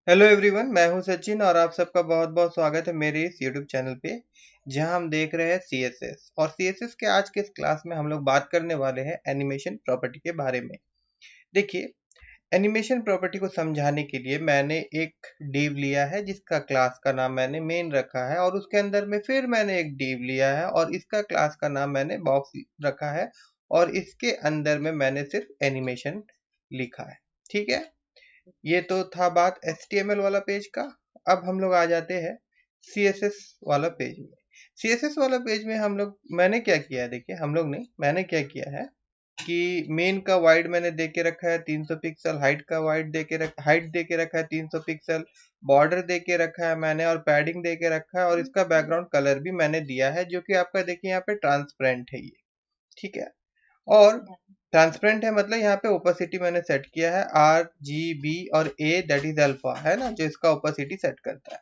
Hello everyone, मैं हूं सचिन और आप सबका बहुत बहुत स्वागत है मेरे इस यूट्यूब चैनल पे जहां हम देख रहे हैं सीएसएस। और सीएसएस के आज के इस क्लास में हम लोग बात करने वाले हैं एनिमेशन प्रॉपर्टी के बारे में। देखिए, एनिमेशन प्रॉपर्टी को समझाने के लिए मैंने एक डिव लिया है जिसका क्लास का नाम मैंने मेन रखा है, और उसके अंदर में फिर मैंने एक डिव लिया है और इसका क्लास का नाम मैंने बॉक्स रखा है, और इसके अंदर में मैंने सिर्फ एनिमेशन लिखा है। ठीक है, ये तो था बात HTML वाला पेज का। अब हम लोग आ जाते हैं CSS वाला पेज में। CSS वाला पेज में हम लोग मैंने क्या किया है, देखिए हम लोग ने मैंने क्या किया है कि मेन का वाइड मैंने दे के रखा है 300 पिक्सल, हाइट दे के रखा है 300 पिक्सल, बॉर्डर दे के रखा है मैंने, और पैडिंग दे के रखा है, और इसका बैकग्राउंड कलर भी मैंने दिया है जो कि आपका देखिए यहाँ पे ट्रांसपेरेंट है ये। ठीक है, और ट्रांसपेरेंट है मतलब यहाँ पे ओपेसिटी मैंने सेट किया है RGB और A, दैट इज अल्फा, है ना, जो इसका ओपेसिटी सेट करता है।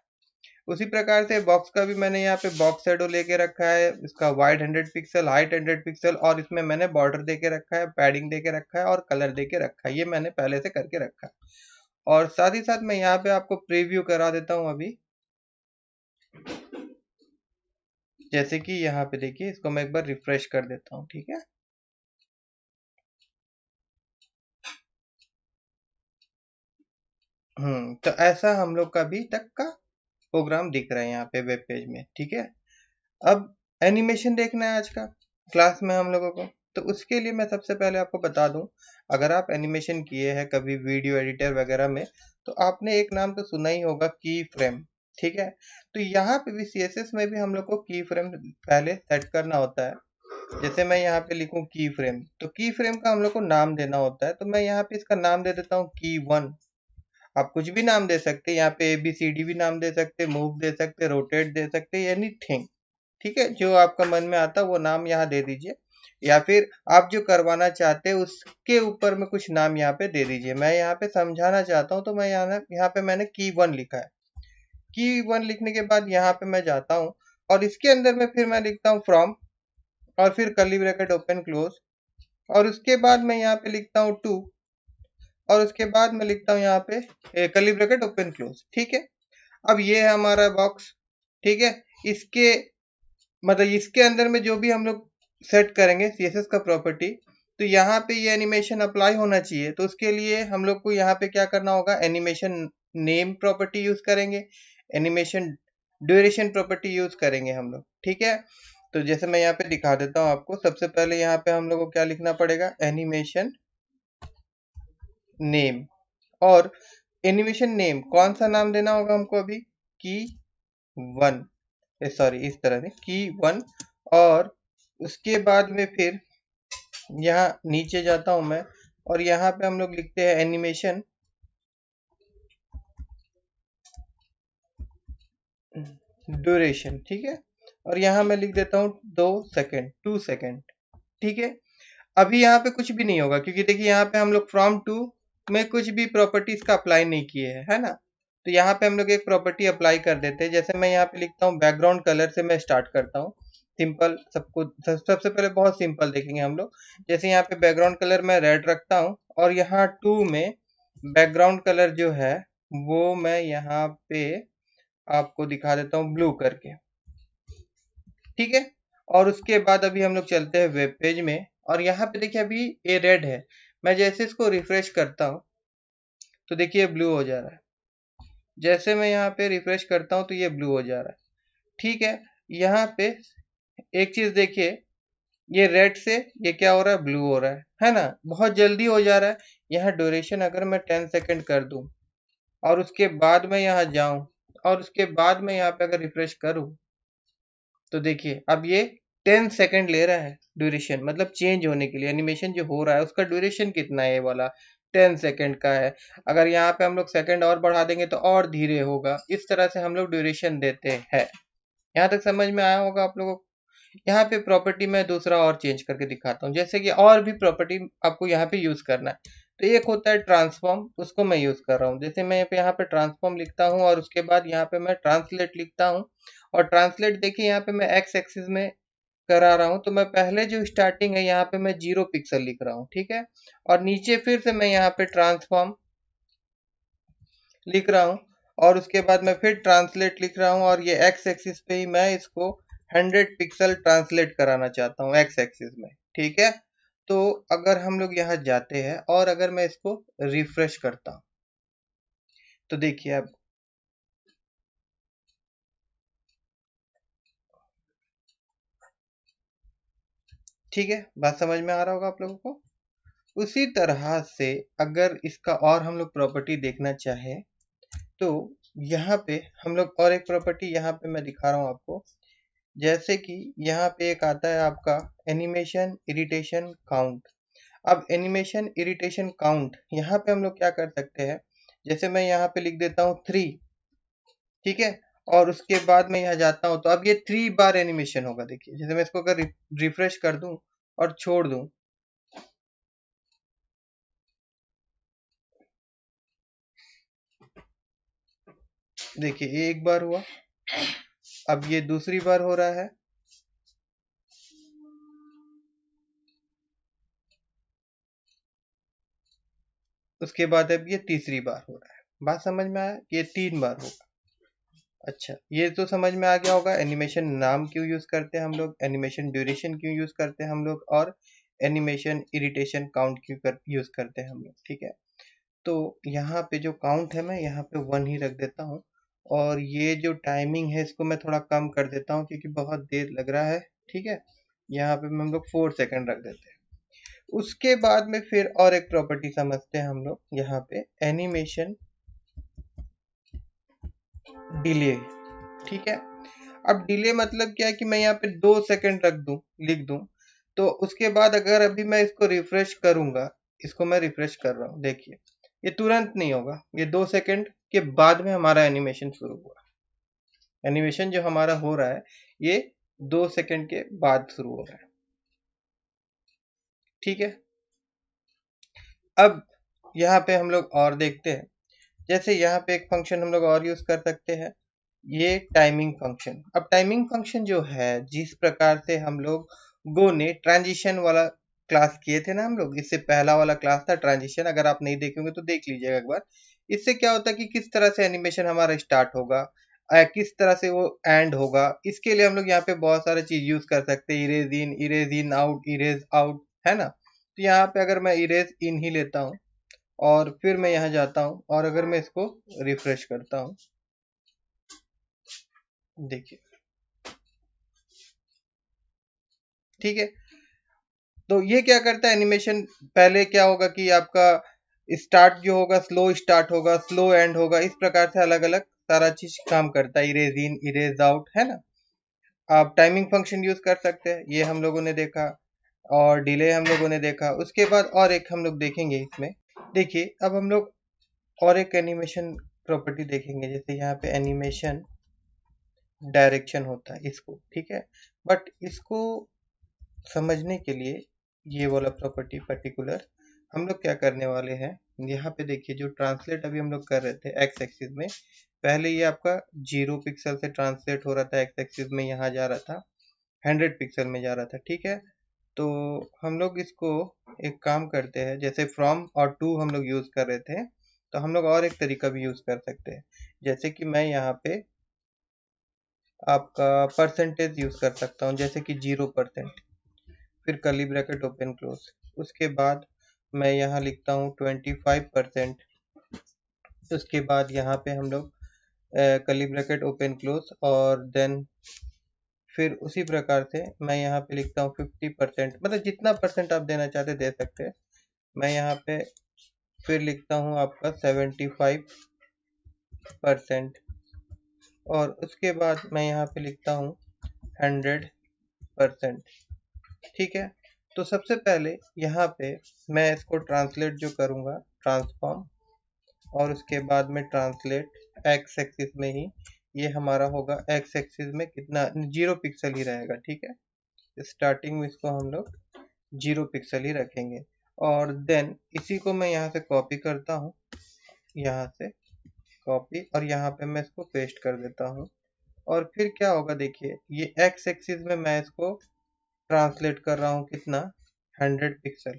उसी प्रकार से बॉक्स का भी मैंने यहाँ पे बॉक्स शेडो लेके रखा है, इसका वाइड 100 पिक्सल, हाइट 100 पिक्सल, और इसमें मैंने बॉर्डर दे के रखा है, पैडिंग दे के रखा है, और कलर दे के रखा है। ये मैंने पहले से करके रखा है। और साथ ही साथ मैं यहाँ पे आपको प्रीव्यू करा देता हूँ अभी। जैसे कि यहाँ पे देखिए, इसको मैं एक बार रिफ्रेश कर देता हूँ। ठीक है, तो ऐसा हम लोग का अभी तक का प्रोग्राम दिख रहा है यहाँ पे वेब पेज में। ठीक है, अब एनिमेशन देखना है आज का क्लास में हम लोगों को। तो उसके लिए मैं सबसे पहले आपको बता दूं, अगर आप एनिमेशन किए हैं कभी वीडियो एडिटर वगैरह में, तो आपने एक नाम तो सुना ही होगा, की फ्रेम। ठीक है, तो यहाँ पे भी CSS में भी हम लोग को की फ्रेम पहले सेट करना होता है। जैसे मैं यहाँ पे लिखूं की फ्रेम, तो की फ्रेम का हम लोग को नाम देना होता है। तो मैं यहाँ पे इसका नाम दे देता हूँ की 1। आप कुछ भी नाम दे सकते हैं, यहाँ पे ABCD भी नाम दे सकते, मूव दे सकते, रोटेट दे सकते, एनीथिंग। ठीक है, जो आपका मन में आता है वो नाम यहाँ दे दीजिए, या फिर आप जो करवाना चाहते हैं उसके ऊपर में कुछ नाम यहाँ पे दे दीजिए। मैं यहाँ पे समझाना चाहता हूँ, तो मैं यहाँ पे मैंने की 1 लिखा है। की 1 लिखने के बाद यहाँ पे मैं जाता हूँ, और इसके अंदर में फिर मैं लिखता हूँ फ्रॉम, और फिर कर्ली ब्रैकेट ओपन क्लोज, और उसके बाद मैं यहाँ पे लिखता हूँ टू, और उसके बाद मैं लिखता हूँ यहाँ पे कर्ली ब्रैकेट ओपन क्लोज। ठीक है, अब ये है हमारा बॉक्स। ठीक है, इसके मतलब इसके अंदर में जो भी हम लोग सेट करेंगे CSS का प्रॉपर्टी, तो यहाँ पे ये एनिमेशन अप्लाई होना चाहिए। तो उसके लिए हम लोग को यहाँ पे क्या करना होगा, एनिमेशन नेम प्रॉपर्टी यूज करेंगे, एनिमेशन ड्यूरेशन प्रॉपर्टी यूज करेंगे हम लोग। ठीक है, तो जैसे मैं यहाँ पे दिखा देता हूँ आपको। सबसे पहले यहाँ पे हम लोग को क्या लिखना पड़ेगा, एनिमेशन नेम। और एनिमेशन नेम कौन सा नाम देना होगा हमको अभी, की 1, सॉरी इस तरह से की 1। और उसके बाद में फिर यहाँ नीचे जाता हूं मैं, और यहाँ पे हम लोग लिखते हैं एनिमेशन ड्यूरेशन। ठीक है, और यहाँ मैं लिख देता हूँ 2 सेकेंड, 2 सेकेंड। ठीक है, अभी यहाँ पे कुछ भी नहीं होगा, क्योंकि देखिए यहाँ पे हम लोग फ्रॉम टू में कुछ भी प्रॉपर्टीज का अप्लाई नहीं किए हैं, है ना। तो यहाँ पे हम लोग एक प्रॉपर्टी अप्लाई कर देते हैं। जैसे मैं यहाँ पे लिखता हूँ बैकग्राउंड कलर से मैं स्टार्ट करता हूँ। सिंपल, सबको सबसे पहले बहुत सिंपल देखेंगे हम लोग। जैसे यहाँ पे बैकग्राउंड कलर मैं रेड रखता हूँ, और यहाँ 2 में बैकग्राउंड कलर जो है वो मैं यहाँ पे आपको दिखा देता हूँ ब्लू करके। ठीक है, और उसके बाद अभी हम लोग चलते हैं वेब पेज में, और यहाँ पे देखिए अभी ये रेड है। मैं जैसे इसको रिफ्रेश करता हूँ तो देखिए ब्लू हो जा रहा है। जैसे मैं यहाँ पे रिफ्रेश करता हूँ तो ये ब्लू हो जा रहा है। ठीक है, यहाँ पे एक चीज देखिए, ये रेड से ये क्या हो रहा है, ब्लू हो रहा है ना, बहुत जल्दी हो जा रहा है। यहाँ ड्यूरेशन अगर मैं 10 सेकेंड कर दूं, और उसके बाद मैं यहाँ जाऊं, और उसके बाद मैं यहाँ पे अगर रिफ्रेश करूं, तो देखिए अब ये 10 सेकेंड ले रहा है ड्यूरेशन, मतलब चेंज होने के लिए एनिमेशन जो हो रहा है उसका ड्यूरेशन कितना है, ये वाला 10 सेकेंड का है। अगर यहाँ पे हम लोग सेकेंड और बढ़ा देंगे तो और धीरे होगा। इस तरह से हम लोग ड्यूरेशन देते हैं। यहाँ तक समझ में आया होगा आप लोगों को। यहाँ पे प्रॉपर्टी मैं दूसरा और चेंज करके दिखाता हूँ, जैसे कि और भी प्रॉपर्टी आपको यहाँ पे यूज करना है। तो एक होता है ट्रांसफॉर्म, उसको मैं यूज कर रहा हूँ। जैसे मैं यहाँ पे ट्रांसफॉर्म लिखता हूँ, और उसके बाद यहाँ पे मैं ट्रांसलेट लिखता हूँ। और ट्रांसलेट देखिए यहाँ पे मैं एक्स एक्सिस में करा रहा हूँ, तो मैं पहले जो स्टार्टिंग है यहाँ पे मैं 0 पिक्सल लिख रहा हूँ। ठीक है, और नीचे फिर से मैं यहाँ पे ट्रांसफॉर्म लिख रहा हूँ, और उसके बाद मैं फिर ट्रांसलेट लिख रहा हूँ और ये एक्स एक्सिस पे ही मैं इसको 100 पिक्सल ट्रांसलेट कराना चाहता हूँ एक्स एक्सिस में। ठीक है, तो अगर हम लोग यहाँ जाते हैं और अगर मैं इसको रिफ्रेश करता हूँ तो देखिए अब ठीक है, बात समझ में आ रहा होगा आप लोगों को। उसी तरह से अगर इसका और हम लोग प्रॉपर्टी देखना चाहें तो यहाँ पे हम लोग और एक प्रॉपर्टी यहाँ पे मैं दिखा रहा हूँ आपको। जैसे कि यहाँ पे एक आता है आपका एनिमेशन इरिटेशन काउंट। अब एनिमेशन इरिटेशन काउंट यहाँ पे हम लोग क्या कर सकते हैं, जैसे मैं यहाँ पे लिख देता हूँ 3, ठीक है, और उसके बाद मैं यहाँ जाता हूँ तो अब ये 3 बार एनिमेशन होगा। देखिए जैसे मैं इसको अगर रिफ्रेश कर दूं और छोड़ दूं, देखिए ये एक बार हुआ, अब ये दूसरी बार हो रहा है, उसके बाद अब ये तीसरी बार हो रहा है। बात समझ में आया, ये 3 बार होगा। अच्छा, ये तो समझ में आ गया होगा एनिमेशन नाम क्यों यूज करते हैं हम लोग, एनिमेशन ड्यूरेशन क्यों यूज करते हैं हम लोग, और एनिमेशन इरिटेशन काउंट क्यों यूज करते हैं हम लोग। ठीक है, तो यहाँ पे जो काउंट है मैं यहाँ पे 1 ही रख देता हूँ, और ये जो टाइमिंग है इसको मैं थोड़ा कम कर देता हूँ क्योंकि बहुत देर लग रहा है। ठीक है, यहाँ पे हम लोग 4 सेकंड रख देते हैं। उसके बाद में फिर और एक प्रॉपर्टी समझते हैं हम लोग, यहाँ पे एनिमेशन डिले। ठीक है, अब डिले मतलब क्या है कि मैं यहाँ पे 2 सेकंड रख दूं, लिख दूं, तो उसके बाद अगर अभी मैं इसको रिफ्रेश करूंगा, इसको मैं रिफ्रेश कर रहा हूँ, देखिए ये तुरंत नहीं होगा, ये 2 सेकंड के बाद में हमारा एनिमेशन शुरू हुआ। एनिमेशन जो हमारा हो रहा है ये 2 सेकंड के बाद शुरू हो रहा है। ठीक है, अब यहाँ पे हम लोग और देखते हैं, जैसे यहाँ पे एक फंक्शन हम लोग और यूज कर सकते हैं, ये टाइमिंग फंक्शन। अब टाइमिंग फंक्शन जो है, जिस प्रकार से हम लोग गो ने ट्रांजिशन वाला क्लास किए थे ना हम लोग, इससे पहला वाला क्लास था ट्रांजिशन, अगर आप नहीं देखे होंगे तो देख लीजिएगा एक बार। इससे क्या होता है कि किस तरह से एनिमेशन हमारा स्टार्ट होगा, किस तरह से वो एंड होगा, इसके लिए हम लोग यहाँ पे बहुत सारे चीज यूज कर सकते हैं, erase in out, erase out, है ना। तो यहाँ पे अगर मैं इरेज इन ही लेता हूँ और फिर मैं यहाँ जाता हूँ और अगर मैं इसको रिफ्रेश करता हूँ, देखिए ठीक है, तो ये क्या करता है एनिमेशन, पहले क्या होगा कि आपका स्टार्ट जो होगा स्लो स्टार्ट होगा, स्लो एंड होगा, इस प्रकार से अलग अलग सारा चीज काम करता है, इरेज इन इरेज आउट, है ना। आप टाइमिंग फंक्शन यूज कर सकते हैं, ये हम लोगों ने देखा, और डिले हम लोगों ने देखा। उसके बाद और एक हम लोग देखेंगे इसमें, देखिए अब हम लोग और एक एनिमेशन प्रॉपर्टी देखेंगे, जैसे यहाँ पे एनिमेशन डायरेक्शन होता है इसको, ठीक है, बट इसको समझने के लिए ये वाला प्रॉपर्टी पर्टिकुलर हम लोग क्या करने वाले हैं, यहाँ पे देखिए जो ट्रांसलेट अभी हम लोग कर रहे थे एक्स एक्सिस में, पहले ये आपका 0 पिक्सल से ट्रांसलेट हो रहा था एक्स एक्सिस में, यहाँ जा रहा था 100 पिक्सल में जा रहा था। ठीक है, तो हम लोग इसको एक काम करते हैं, जैसे फ्रॉम और टू हम लोग यूज कर रहे थे, तो हम लोग और एक तरीका भी यूज कर सकते हैं, जैसे कि मैं यहाँ पे आपका परसेंटेज यूज कर सकता हूँ, जैसे कि 0%, फिर कर्ली ब्रैकेट ओपन क्लोज, उसके बाद मैं यहाँ लिखता हूँ 25%, उसके बाद यहाँ पे हम लोग कर्ली ब्रैकेट ओपन क्लोज, और देन फिर उसी प्रकार से मैं यहाँ पे लिखता हूँ 50%, मतलब जितना परसेंट आप देना चाहते दे सकते हैं। मैं यहाँ पे फिर लिखता हूँ आपका 75%, और उसके बाद मैं यहाँ पे लिखता हूँ 100%। ठीक है, तो सबसे पहले यहाँ पे मैं इसको ट्रांसलेट जो करूँगा, ट्रांसफॉर्म, और उसके बाद में ट्रांसलेट एक्स एक्सिस में ही, ये हमारा होगा एक्स एक्सिस में कितना, 0 पिक्सल ही रहेगा। ठीक है, स्टार्टिंग में इसको हम लोग 0 पिक्सल ही रखेंगे, और देन इसी को मैं यहाँ से कॉपी करता हूँ, यहाँ से कॉपी, और यहाँ पे मैं इसको पेस्ट कर देता हूँ। और फिर क्या होगा, देखिए ये एक्स एक्सिस में मैं इसको ट्रांसलेट कर रहा हूँ कितना, 100 पिक्सल,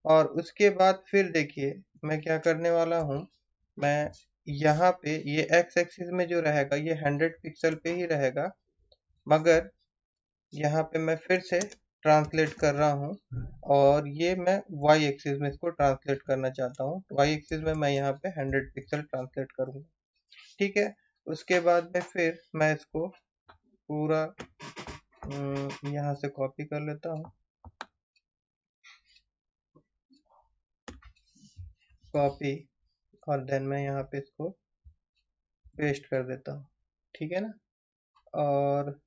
और उसके बाद फिर देखिए मैं क्या करने वाला हूँ, मैं यहाँ पे ये एक्स एक्सिस में जो रहेगा ये 100 पिक्सल पे ही रहेगा, मगर यहाँ पे मैं फिर से ट्रांसलेट कर रहा हूँ और ये मैं वाई एक्सिस में इसको ट्रांसलेट करना चाहता हूँ। वाई एक्सिस में मैं यहाँ पे 100 पिक्सल ट्रांसलेट करूँगा, ठीक है। उसके बाद में फिर मैं इसको पूरा यहाँ से कॉपी कर लेता हूँ, कॉपी, और देन मैं यहाँ पे इसको पेस्ट कर देता हूँ, ठीक है ना। और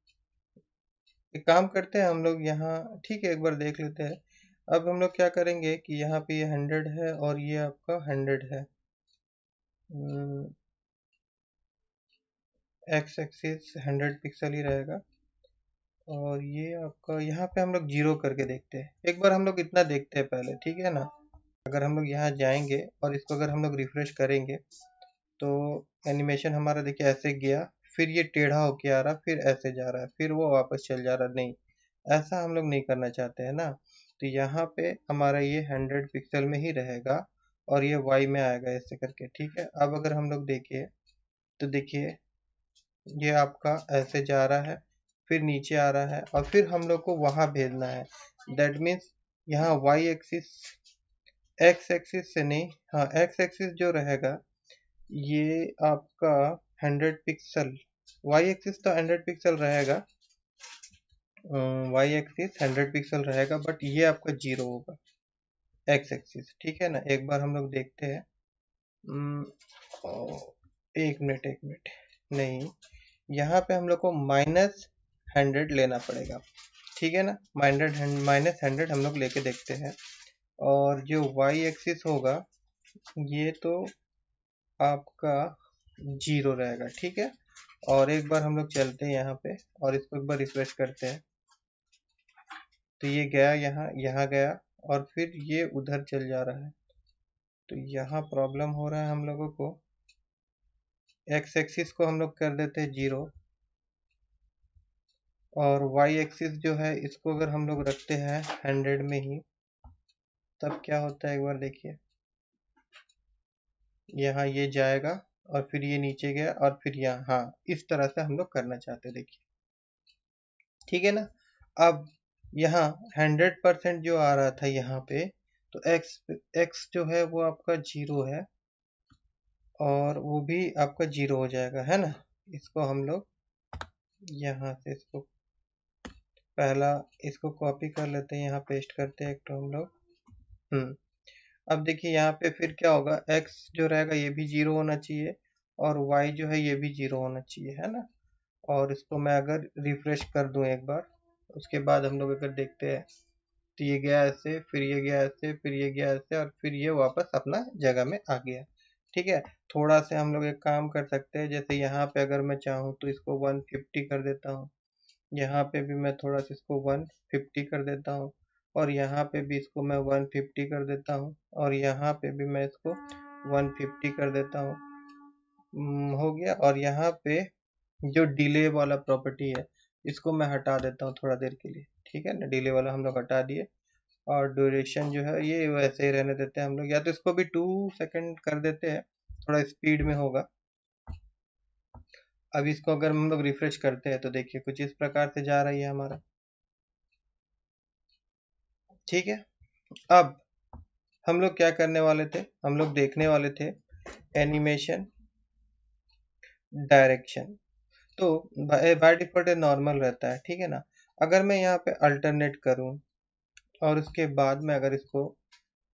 एक काम करते हैं हम लोग यहाँ, ठीक है, एक बार देख लेते हैं। अब हम लोग क्या करेंगे कि यहाँ पे ये 100 है और ये आपका 100 है, एक्स एक्सिस 100 पिक्सल ही रहेगा, और ये आपका यहाँ पे हम लोग 0 करके देखते हैं। एक बार हम लोग इतना देखते हैं पहले, ठीक है ना। अगर हम लोग यहाँ जाएंगे और इसको अगर हम लोग रिफ्रेश करेंगे तो एनिमेशन हमारा देखिए ऐसे गया, फिर ये टेढ़ा होके आ रहा, फिर ऐसे जा रहा है, फिर वो वापस चल जा रहा। नहीं, ऐसा हम लोग नहीं करना चाहते हैं ना। तो यहाँ पे हमारा ये 100 पिक्सल में ही रहेगा और ये वाई में आएगा ऐसे करके, ठीक है। अब अगर हम लोग देखिए तो देखिए ये आपका ऐसे जा रहा है, फिर नीचे आ रहा है, और फिर हम लोग को वहां भेजना है। दैट मीन्स यहाँ वाई एक्सिस, एक्स एक्सिस से नहीं, हाँ एक्स एक्सिस जो रहेगा ये आपका 100 पिक्सल, वाई एक्सिस तो 100 पिक्सल रहेगा, वाई एक्सिस 100 पिक्सल रहेगा, बट ये आपका 0 होगा एक्स एक्सिस, ठीक है ना। एक बार हम लोग देखते हैं, एक मिनट, नहीं, यहाँ पे हम लोग को -100 लेना पड़ेगा, ठीक है ना। -100 हम लोग लेके देखते हैं, और जो वाई एक्सिस होगा ये तो आपका 0 रहेगा, ठीक है। और एक बार हम लोग चलते हैं यहाँ पे और इसको एक बार रिफ्रेश करते हैं, तो ये गया यहाँ, यहाँ गया, और फिर ये उधर चल जा रहा है। तो यहाँ प्रॉब्लम हो रहा है हम लोगों को। एक्स एक्सिस को हम लोग कर देते हैं 0, और वाई एक्सिस जो है इसको अगर हम लोग रखते हैं 100 में ही, तब क्या होता है एक बार देखिए। यहाँ ये जाएगा और फिर ये नीचे गया और फिर यहाँ, हाँ इस तरह से हम लोग करना चाहते हैं, देखिए, ठीक है ना। अब यहाँ 100% जो आ रहा था यहाँ पे, तो एक्स एक्स जो है वो आपका 0 है, और वो भी आपका 0 हो जाएगा, है ना। इसको हम लोग यहाँ से इसको पहला इसको कॉपी कर लेते हैं, यहाँ पेस्ट करते हैं एक तो हम लोग। अब देखिए यहाँ पे फिर क्या होगा, x जो रहेगा ये भी 0 होना चाहिए, और y जो है ये भी 0 होना चाहिए, है ना। और इसको मैं अगर रिफ्रेश कर दूं एक बार, उसके बाद हम लोग अगर देखते हैं तो ये गया ऐसे, फिर ये गया ऐसे, फिर ये गया ऐसे, और फिर ये वापस अपना जगह में आ गया, ठीक है। थोड़ा से हम लोग एक काम कर सकते हैं, जैसे यहाँ पे अगर मैं चाहूँ तो इसको 150 कर देता हूँ, यहाँ पे भी मैं थोड़ा सा इसको 150 कर देता हूँ, और यहाँ पे भी इसको मैं 150 कर देता हूँ, और यहाँ पे भी मैं इसको 150 कर देता हूँ। हो गया। और यहाँ पे जो डिले वाला प्रॉपर्टी है इसको मैं हटा देता हूँ थोड़ा देर के लिए, ठीक है ना। डिले वाला हम लोग हटा दिए, और ड्यूरेशन जो है ये वैसे ही रहने देते हैं हम लोग, या तो इसको भी 2 सेकंड कर देते हैं, थोड़ा स्पीड में होगा। अब इसको अगर हम लोग रिफ्रेश करते हैं तो देखिए कुछ इस प्रकार से जा रही है हमारा, ठीक है। अब हम लोग क्या करने वाले थे, हम लोग देखने वाले थे एनिमेशन डायरेक्शन। तो बाय डिफॉल्ट नॉर्मल रहता है, ठीक है ना। अगर मैं यहाँ पे अल्टरनेट करूँ और उसके बाद में अगर इसको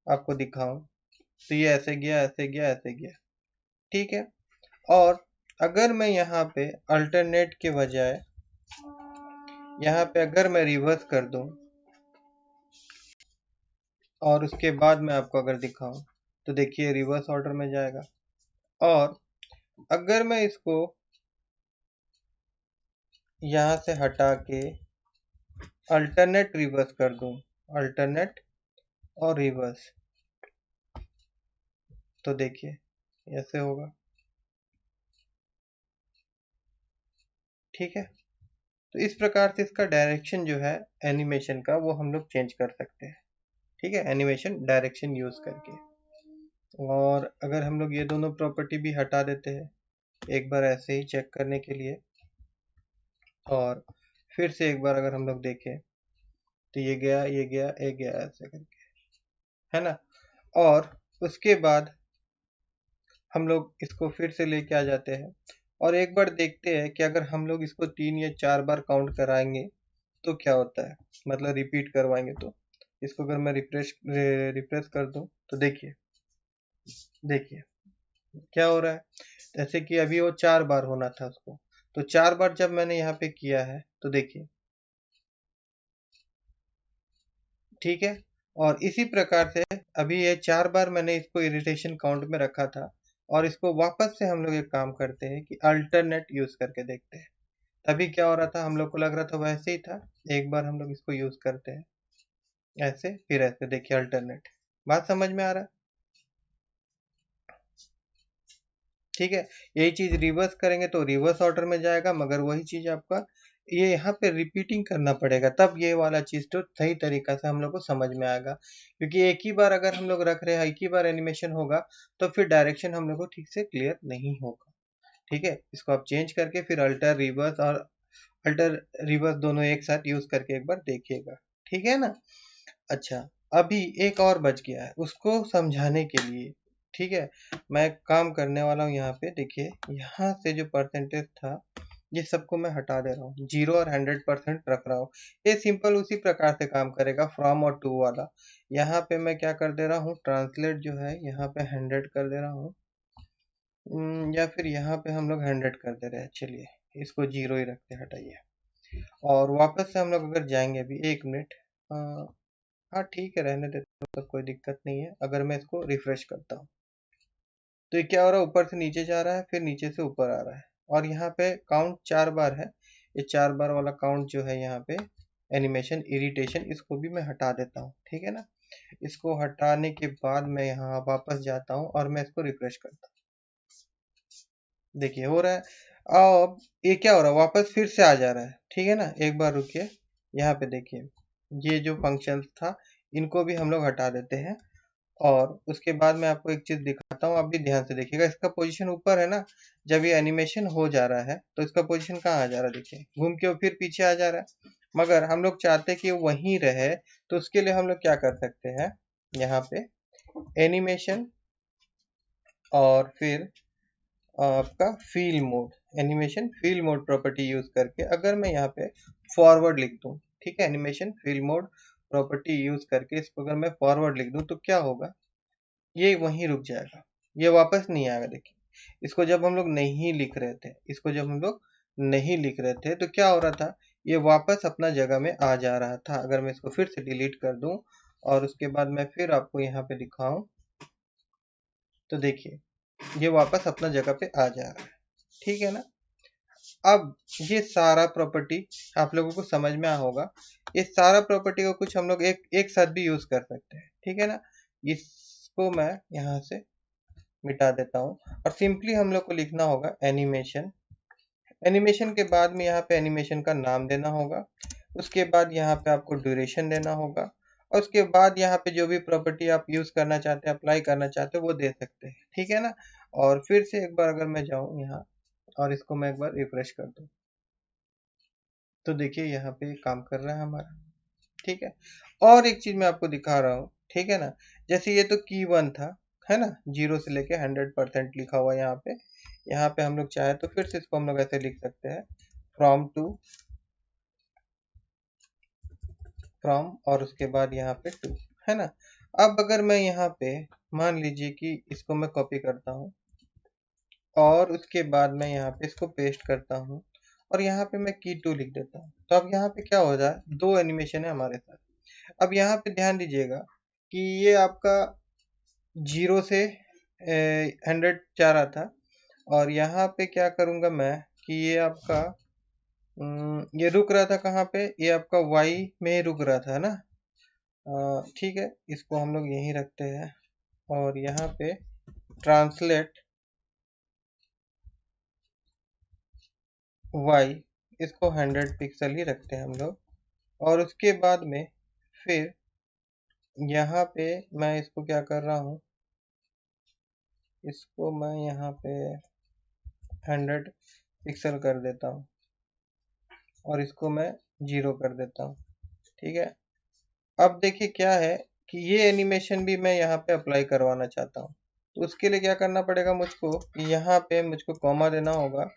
आपको दिखाऊं, तो ये ऐसे गया, ऐसे गया, ऐसे गया, ठीक है। और अगर मैं यहाँ पे अल्टरनेट के बजाय यहाँ पे अगर मैं रिवर्स कर दूं और उसके बाद मैं आपको अगर दिखाऊं, तो देखिए रिवर्स ऑर्डर में जाएगा। और अगर मैं इसको यहाँ से हटा के अल्टरनेट रिवर्स कर दूं, अल्टरनेट और रिवर्स, तो देखिए ऐसे होगा, ठीक है। तो इस प्रकार से इसका डायरेक्शन जो है एनिमेशन का वो हम लोग चेंज कर सकते हैं, ठीक है, एनिमेशन डायरेक्शन यूज करके। और अगर हम लोग ये दोनों प्रॉपर्टी भी हटा देते हैं एक बार ऐसे ही चेक करने के लिए, और फिर से एक बार अगर हम लोग देखें तो ये गया, ये गया, ये गया, ऐसे करके, है ना। और उसके बाद हम लोग इसको फिर से लेके आ जाते हैं और एक बार देखते हैं कि अगर हम लोग इसको 3 या 4 बार काउंट कराएंगे तो क्या होता है, मतलब रिपीट करवाएंगे तो। इसको अगर मैं रिफ्रेश कर दूं तो देखिए, देखिए क्या हो रहा है। जैसे कि अभी वो 4 बार होना था उसको, तो 4 बार जब मैंने यहाँ पे किया है तो देखिए, ठीक है। और इसी प्रकार से अभी ये 4 बार मैंने इसको इरिटेशन काउंट में रखा था, और इसको वापस से हम लोग एक काम करते हैं कि अल्टरनेट यूज करके देखते हैं। तभी क्या हो रहा था, हम लोग को लग रहा था वैसे ही था। एक बार हम लोग इसको यूज करते हैं ऐसे, फिर ऐसे, देखिए अल्टरनेट। बात समझ में आ रहा है? ठीक है। यही चीज रिवर्स करेंगे तो रिवर्स ऑर्डर में जाएगा, मगर वही चीज आपका ये यहाँ पे रिपीटिंग करना पड़ेगा, तब ये वाला चीज तो सही तरीका से हम लोग को समझ में आएगा। क्योंकि एक ही बार अगर हम लोग रख रहे हैं, एक ही बार एनिमेशन होगा, तो फिर डायरेक्शन हम लोग को ठीक से क्लियर नहीं होगा। ठीक है, इसको आप चेंज करके फिर अल्टर रिवर्स और अल्टर रिवर्स दोनों एक साथ यूज करके एक बार देखिएगा। ठीक है ना। अच्छा, अभी एक और बच गया है, उसको समझाने के लिए, ठीक है, मैं काम करने वाला हूँ यहाँ पे। देखिए यहाँ से जो परसेंटेज था ये सबको मैं हटा दे रहा हूँ, 0 और 100% रख रहा हूँ। ये सिंपल उसी प्रकार से काम करेगा, फ्रॉम और टू वाला। यहाँ पे मैं क्या कर दे रहा हूँ, ट्रांसलेट जो है यहाँ पे 100 कर दे रहा हूँ। या फिर यहाँ पे हम लोग 100 कर दे रहे हैं, चलिए इसको 0 ही रखते हैं, हटाइए। और वापस से हम लोग अगर जाएंगे, अभी 1 मिनट, हाँ ठीक है, रहने देते हैं, तो कोई दिक्कत नहीं है। अगर मैं इसको रिफ्रेश करता हूँ तो ये क्या हो रहा है, ऊपर से नीचे जा रहा है, फिर नीचे से ऊपर आ रहा है। और यहाँ पे काउंट 4 बार है, ये 4 बार वाला काउंट जो है यहाँ पे एनिमेशन इरिटेशन, इसको भी मैं हटा देता हूँ। ठीक है ना। इसको हटाने के बाद मैं यहाँ वापस जाता हूँ और मैं इसको रिफ्रेश करता हूँ, देखिए हो रहा है। अब ये क्या हो रहा है, वापस फिर से आ जा रहा है। ठीक है ना, एक बार रुकिए, यहाँ पे देखिए, ये जो फंक्शन था इनको भी हम लोग हटा देते हैं। और उसके बाद मैं आपको एक चीज दिखाता हूँ, आप भी ध्यान से देखिएगा। इसका पोजीशन ऊपर है ना, जब ये एनिमेशन हो जा रहा है तो इसका पोजीशन कहाँ आ जा रहा है, देखिए घूम के वो फिर पीछे आ जा रहा है। मगर हम लोग चाहते हैं कि वो वहीं रहे, तो उसके लिए हम लोग क्या कर सकते हैं, यहाँ पे एनिमेशन और फिर आपका feel mode, animation feel mode property use करके अगर मैं यहाँ पे फॉरवर्ड लिख दूं, ठीक है, animation feel mode property use करके इसको अगर मैं फॉरवर्ड लिख दूं तो क्या होगा, ये वहीं रुक जाएगा, ये वापस नहीं आएगा। देखिए इसको जब हम लोग नहीं लिख रहे थे, इसको जब हम लोग नहीं लिख रहे थे तो क्या हो रहा था, ये वापस अपना जगह में आ जा रहा था। अगर मैं इसको फिर से डिलीट कर दूं और उसके बाद मैं फिर आपको यहाँ पे दिखाऊं तो देखिए ये वापस अपना जगह पे आ जा रहा है। ठीक है ना। अब ये सारा प्रॉपर्टी आप लोगों को समझ में आ होगा। ये सारा प्रॉपर्टी को कुछ हम लोग एक एक साथ भी यूज कर सकते हैं। ठीक है ना। इसको मैं यहाँ से मिटा देता हूँ और सिंपली हम लोग को लिखना होगा एनिमेशन। एनिमेशन के बाद में यहाँ पे एनिमेशन का नाम देना होगा। उसके बाद यहाँ पे आपको ड्यूरेशन देना होगा, और उसके बाद यहाँ पे जो भी प्रॉपर्टी आप यूज करना चाहते हैं, अप्लाई करना चाहते हैं, वो दे सकते हैं। ठीक है ना। और फिर से एक बार अगर मैं जाऊँ यहाँ और इसको मैं एक बार रिफ्रेश कर दूँ तो देखिए यहाँ पे काम कर रहा है हमारा। ठीक है। और एक चीज मैं आपको दिखा रहा हूँ, ठीक है ना। जैसे ये तो की वन था, है ना, 0 से लेके 100% लिखा हुआ है यहाँ पे। यहाँ पे हम लोग चाहे तो फिर से इसको हम लोग ऐसे लिख सकते हैं, फ्रॉम टू, फ्रॉम और उसके बाद यहाँ पे टू, है ना। अब अगर मैं यहाँ पे मान लीजिए कि इसको मैं कॉपी करता हूँ और उसके बाद मैं यहाँ पे इसको पेस्ट करता हूँ और यहाँ पे मैं की टू लिख देता हूँ, तो अब यहाँ पे क्या हो रहा है, दो एनिमेशन है हमारे साथ। अब यहाँ पे ध्यान दीजिएगा कि ये आपका 0 से 100 जा रहा था, और यहाँ पे क्या करूँगा मैं कि ये आपका ये रुक रहा था कहाँ पे, ये आपका वाई में रुक रहा था ना। ठीक है, इसको हम लोग यहीं रखते हैं और यहाँ पे ट्रांसलेट वाई, इसको 100 पिक्सल ही रखते हैं हम लोग। और उसके बाद में फिर यहाँ पे मैं इसको क्या कर रहा हूँ, इसको मैं यहाँ पे 100 पिक्सल कर देता हूँ और इसको मैं 0 कर देता हूँ। ठीक है, अब देखिए क्या है कि ये एनिमेशन भी मैं यहाँ पे अप्लाई करवाना चाहता हूँ। तो उसके लिए क्या करना पड़ेगा मुझको, यहाँ पे मुझको कॉमा देना होगा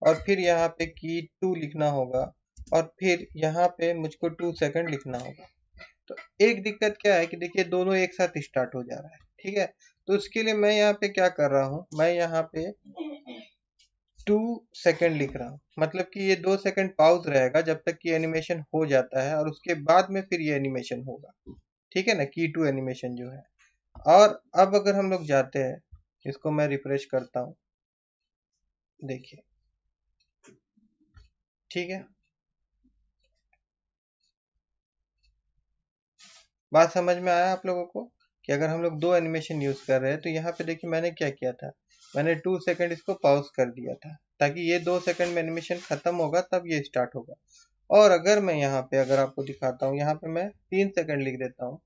और फिर यहाँ पे की 2 लिखना होगा और फिर यहाँ पे मुझको 2 सेकंड लिखना होगा। तो एक दिक्कत क्या है कि देखिए दोनों एक साथ स्टार्ट हो जा रहा है। ठीक है, तो उसके लिए मैं यहाँ पे क्या कर रहा हूँ, मैं यहाँ पे 2 सेकंड लिख रहा हूँ, मतलब कि ये 2 सेकंड पॉज रहेगा जब तक कि एनिमेशन हो जाता है और उसके बाद में फिर ये एनिमेशन होगा। ठीक है ना, की 2 एनिमेशन जो है। और अब अगर हम लोग जाते हैं, इसको मैं रिफ्रेश करता हूँ, देखिए। ठीक है, बात समझ में आया आप लोगों को कि अगर हम लोग 2 एनिमेशन यूज कर रहे हैं तो यहाँ पे देखिए मैंने क्या किया था, मैंने 2 सेकंड इसको पॉज कर दिया था ताकि ये 2 सेकंड में एनिमेशन खत्म होगा तब ये स्टार्ट होगा। और अगर मैं यहाँ पे अगर आपको दिखाता हूँ, यहाँ पे मैं 3 सेकंड लिख देता हूँ,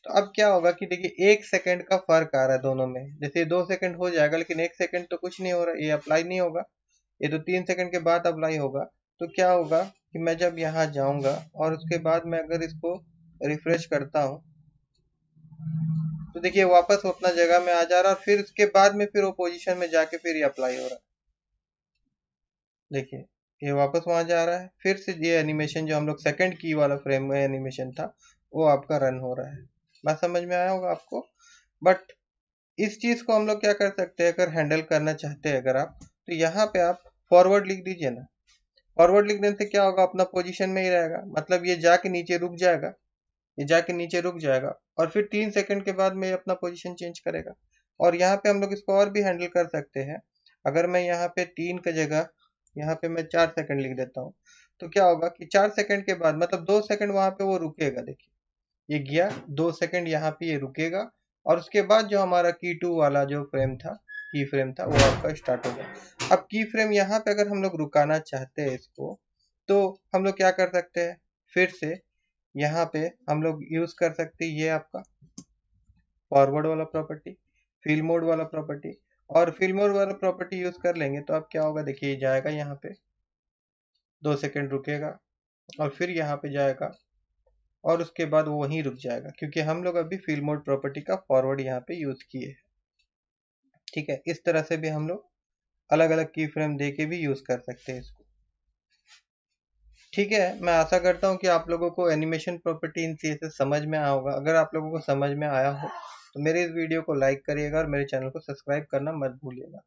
तो अब क्या होगा कि देखिए 1 सेकंड का फर्क आ रहा है दोनों में। जैसे 2 सेकंड हो जाएगा लेकिन 1 सेकंड तो कुछ नहीं हो रहा, ये अप्लाई नहीं होगा, ये तो 3 सेकंड के बाद अप्लाई होगा। तो क्या होगा कि मैं जब यहाँ जाऊंगा और उसके बाद मैं अगर इसको रिफ्रेश करता हूँ तो देखिए वापस वो अपना जगह में आ जा रहा है और फिर उसके बाद में फिर वो पोजीशन में जाके फिर ये अप्लाई हो रहा है। देखिए ये वापस वहां जा रहा है, फिर से ये एनिमेशन जो हम लोग सेकंड की वाला फ्रेम में एनिमेशन था वो आपका रन हो रहा है। बात समझ में आया होगा आपको। बट इस चीज को हम लोग क्या कर सकते हैं, अगर हैंडल करना चाहते हैं अगर आप, तो यहाँ पे आप फॉरवर्ड लिख दीजिए ना। फॉरवर्ड लिखने से क्या होगा, अपना पोजीशन में ही रहेगा, मतलब ये जाके नीचे रुक जाएगा, ये जाके नीचे रुक जाएगा और फिर 3 सेकंड के बाद में ये अपना पोजीशन चेंज करेगा। और यहाँ पे हम लोग इसको और भी हैंडल कर सकते हैं। अगर मैं यहाँ पे 3 की जगह यहाँ पे मैं 4 सेकंड लिख देता हूँ, तो क्या होगा कि 4 सेकंड के बाद मतलब 2 सेकंड वहां पे वो रुकेगा। देखिए ये गया 2 सेकंड यहाँ पे ये रुकेगा और उसके बाद जो हमारा की 2 वाला जो फ्रेम था, की फ्रेम था, वो आपका स्टार्ट होगा। अब की फ्रेम यहाँ पे अगर हम लोग रुकाना चाहते हैं इसको, तो हम लोग क्या कर सकते हैं, फिर से यहाँ पे हम लोग यूज कर सकते हैं ये आपका फॉरवर्ड वाला प्रॉपर्टी, फिल मोड वाला प्रॉपर्टी। और फिल मोड वाला प्रॉपर्टी यूज कर लेंगे तो अब क्या होगा, देखिए जाएगा यहाँ पे 2 सेकंड रुकेगा और फिर यहाँ पे जाएगा और उसके बाद वो वहीं रुक जाएगा क्योंकि हम लोग अभी फिल मोड प्रॉपर्टी का फॉरवर्ड यहाँ पे यूज किए हैं। ठीक है, इस तरह से भी हम लोग अलग अलग की फ्रेम दे के भी यूज कर सकते हैं इसको। ठीक है, मैं आशा करता हूँ कि आप लोगों को एनिमेशन प्रॉपर्टी इन CSS समझ में आया होगा। अगर आप लोगों को समझ में आया हो तो मेरे इस वीडियो को लाइक करिएगा और मेरे चैनल को सब्सक्राइब करना मत भूलिएगा।